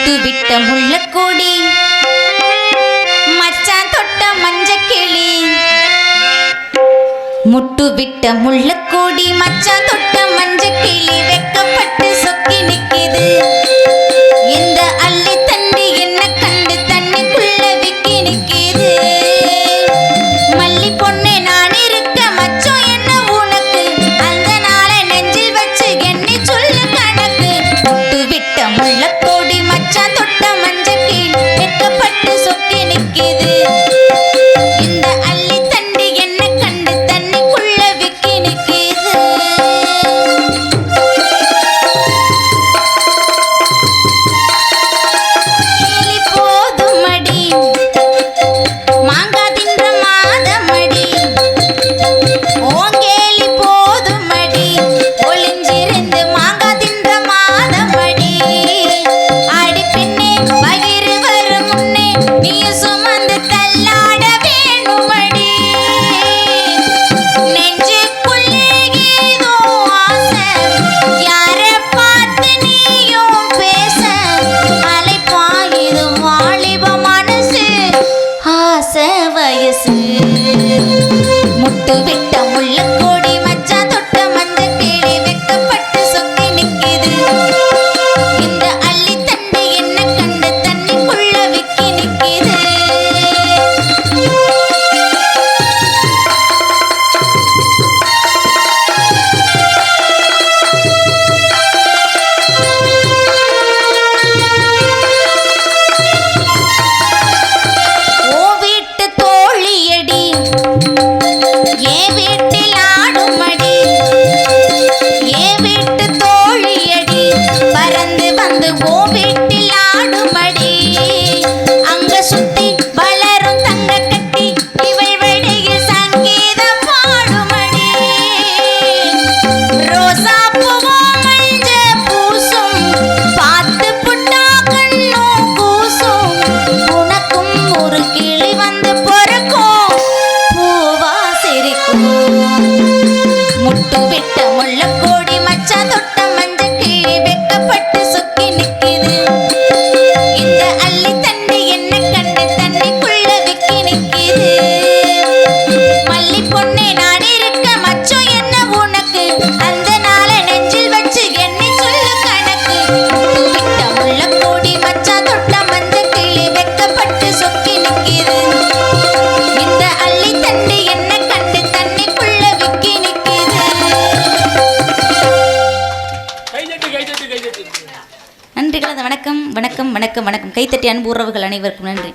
முட்டு விட்ட முள்ளக்கோடி மச்சான் தொட்ட மஞ்சக்கிளி. முட்டு விட்ட முள்ளக்கோடி மச்சான் தொட்ட மஞ்சக்கிளி வெக்கப்பட்டு சொக்கி நிக்குது. இந்த அள்ளி தண்டி என்ன கண்டு தண்ணிக்குள்ள விக்கி நிக்குது. மல்லி பொண்ணு நான் இருக்க மச்சம் என்ன உனக்கு, அந்த நாளை நெஞ்சில் வச்சு எண்ணி சொல்லு கணக்கு. முட்டு விட்ட முள்ளக்கோடி மச்சான் தொட்ட மஞ்சக்கிளி வெக்கப்பட்டு சொக்கி நிக்குது. இந்த அள்ளி தண்டி என்ன கண்டு தண்ணிக்குள்ள விக்கி நிக்குது. கிளி போதுமடி மாங்காய் தின்ற மாதமடி, ஓங்கேலி போதுமடி ஒளிஞ்சிருந்து மாங்காய் தின்ற மாதமடி. ஆடி பெண்ணே பகிர் வரும் முன்னே நீ சுமந்து தள்ளாட வேணுமடி. நெஞ்சுக்குள்ளே ஏதோ ஆசை, யாரை பார்த்து நீயும் பேச. அலை பாயுது வாலிப மனசு, ஆசை வயசு. முட்டு விட்ட முள்ளக்கோடி மச்சான் தொட்ட மஞ்சக்கிளி வெக்கப்பட்டு சொக்கி நிக்குது. இந்த அள்ளி தண்டி என்ன கண்டு தண்ணிக்குள்ள விக்கி நிக்குது. ஓ வீட்டு தோழியடி ஏன் வீட்டில் ஆடுமடி, ஏன் வீட்டு தோழியடி பறந்து வந்து ஓ வீட்டில் ஆடுமடி. அங்க சுத்தி வளரும் தங்க கட்டி இவள் வெடியில் சங்கீதம் பாடுமடி. ரோசா பூவோ மஞ்ச பூசும், பார்த்து புட்டா கண்ணும் கூசும். உனக்கும் ஒரு கிளி வந்து பொறுக்கும், பூவா சிரிக்கும். முட்டு விட்ட முள்ளக்கோடி மச்சான் தொட்ட மஞ்சக்கிளி வெக்கப்பட்டு சொக்கி நிக்குது. இந்த அள்ளி தண்டி என்ன கண்டு தண்ணிக்குள்ள விக்கி நிக்குது. மல்லி பொண்ணே நான் இருக்க மச்சம் என்ன உனக்கு, அந்த நாளை நெஞ்சில் வச்சு எண்ணி சொல்லு கணக்கு. முட்டு விட்ட முள்ளக்கோடி மச்சான் தொட்ட மஞ்சக்கிளி வெக்கப்பட்டு சொக்கி நிக்குது. இந்த அள்ளி தண்டி என்ன கண்டு தண்ணிக்குள்ள விக்கி நிக்குது. நன்றி கலந்த வணக்கம் வணக்கம் வணக்கம் வணக்கம். கைத்தட்டி அன்பு உறவுகள் அனைவருக்கும் நன்றி.